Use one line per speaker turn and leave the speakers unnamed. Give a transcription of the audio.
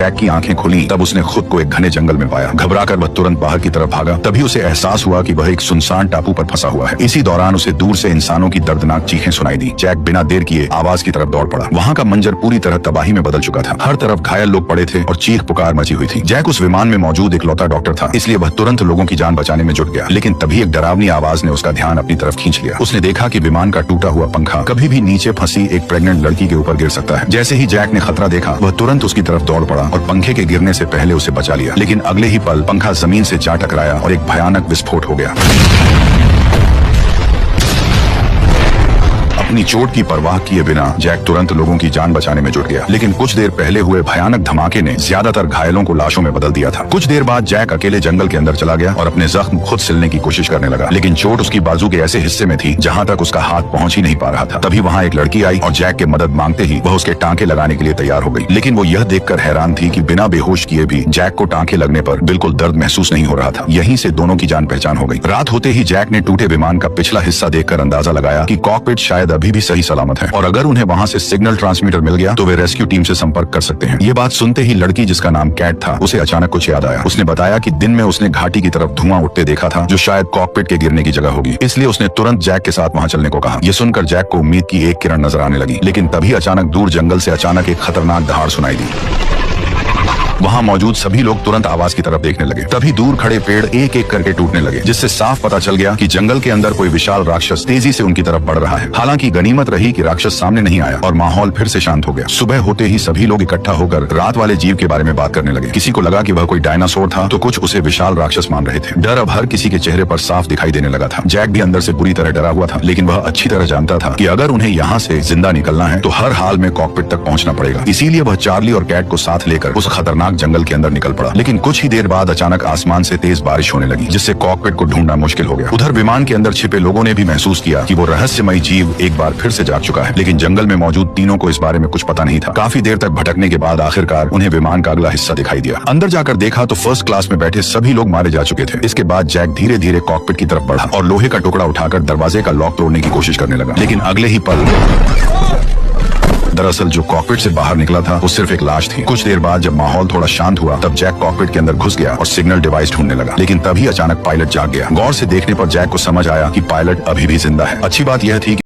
Jack की आंखें खुली तब उसने खुद को एक घने जंगल में पाया। घबराकर वह तुरंत बाहर की तरफ भागा। तभी उसे एहसास हुआ कि वह एक सुनसान टापू पर फंसा हुआ है। इसी दौरान उसे दूर से इंसानों की दर्दनाक चीखें सुनाई दी। जैक बिना देर किए आवाज की तरफ दौड़ पड़ा। वहाँ का मंजर पूरी तरह तबाही में बदल चुका था। हर तरफ घायल लोग पड़े थे और चीख पुकार मची हुई थी। जैक उस विमान में मौजूद इकलौता डॉक्टर था, इसलिए वह तुरंत लोगों की जान बचाने में जुट गया। लेकिन तभी एक डरावनी आवाज ने उसका ध्यान अपनी तरफ खींच लिया। उसने देखा कि विमान का टूटा हुआ पंखा कभी भी नीचे फंसी एक प्रेग्नेंट लड़की के ऊपर गिर सकता है। जैसे ही जैक ने खतरा देखा, वह तुरंत उसकी तरफ दौड़ पड़ा और पंखे के गिरने से पहले उसे बचा लिया। लेकिन अगले ही पल पंखा जमीन से जा टकराया और एक भयानक विस्फोट हो गया। अपनी चोट की परवाह किए बिना जैक तुरंत लोगों की जान बचाने में जुट गया। लेकिन कुछ देर पहले हुए भयानक धमाके ने ज्यादातर घायलों को लाशों में बदल दिया था। कुछ देर बाद जैक अकेले जंगल के अंदर चला गया और अपने जख्म खुद सिलने की कोशिश करने लगा। लेकिन चोट उसकी बाजू के ऐसे हिस्से में थी जहां तक उसका हाथ पहुंच ही नहीं पा रहा था। तभी वहां एक लड़की आई और जैक के मदद मांगते ही वह उसके टांके लगाने के लिए तैयार हो गई। लेकिन वो यह देखकर हैरान थी कि बिना बेहोश किए भी जैक को टांके लगने पर बिल्कुल दर्द महसूस नहीं हो रहा था। यहीं से दोनों की जान पहचान हो गई। रात होते ही जैक ने टूटे विमान का पिछला हिस्सा देखकर अंदाजा लगाया कि कॉकपिट शायद अभी भी सही सलामत है और अगर उन्हें वहां से सिग्नल ट्रांसमीटर मिल गया तो वे रेस्क्यू टीम से संपर्क कर सकते हैं। ये बात सुनते ही लड़की, जिसका नाम कैट था, उसे अचानक कुछ याद आया। उसने बताया कि दिन में उसने घाटी की तरफ धुआं उठते देखा था, जो शायद कॉकपिट के गिरने की जगह होगी। इसलिए उसने तुरंत जैक के साथ वहां चलने को कहा। ये सुनकर जैक को उम्मीद की एक किरण नजर आने लगी। लेकिन तभी अचानक दूर जंगल से अचानक एक खतरनाक दहाड़ सुनाई दी। वहां मौजूद सभी लोग तुरंत आवाज की तरफ देखने लगे। तभी दूर खड़े पेड़ एक एक करके टूटने लगे, जिससे साफ पता चल गया कि जंगल के अंदर कोई विशाल राक्षस तेजी से उनकी तरफ बढ़ रहा है। हालांकि गनीमत रही कि राक्षस सामने नहीं आया और माहौल फिर से शांत हो गया। सुबह होते ही सभी लोग इकट्ठा होकर रात वाले जीव के बारे में बात करने लगे। किसी को लगा कि वह कोई डायनासोर था, तो कुछ उसे विशाल राक्षस मान रहे थे। डर अब हर किसी के चेहरे पर साफ दिखाई देने लगा था। जैक भी अंदर से बुरी तरह डरा हुआ था, लेकिन वह अच्छी तरह जानता था कि अगर उन्हें यहाँ से जिंदा निकलना है तो हर हाल में कॉकपिट तक पहुंचना पड़ेगा। इसीलिए वह चार्ली और कैट को साथ लेकर उस खतरनाक जंगल के अंदर निकल पड़ा। लेकिन कुछ ही देर बाद अचानक आसमान से तेज बारिश होने लगी, जिससे कॉकपिट को ढूंढना मुश्किल हो गया। उधर विमान के अंदर छिपे लोगों ने भी महसूस किया कि वो रहस्यमयी जीव एक बार फिर से जाग चुका है। लेकिन जंगल में मौजूद तीनों को इस बारे में कुछ पता नहीं था। काफी देर तक भटकने के बाद आखिरकार उन्हें विमान का अगला हिस्सा दिखाई दिया। अंदर जाकर देखा तो फर्स्ट क्लास में बैठे सभी लोग मारे जा चुके थे। इसके बाद जैक धीरे धीरे कॉकपिट की तरफ बढ़ा और लोहे का टुकड़ा उठाकर दरवाजे का लॉक तोड़ने की कोशिश करने लगा। लेकिन अगले ही पल दरअसल जो कॉकपिट से बाहर निकला था वो सिर्फ एक लाश थी। कुछ देर बाद जब माहौल थोड़ा शांत हुआ तब जैक कॉकपिट के अंदर घुस गया और सिग्नल डिवाइस ढूंढने लगा। लेकिन तभी अचानक पायलट जाग गया। गौर से देखने पर जैक को समझ आया कि पायलट अभी भी जिंदा है। अच्छी बात यह थी कि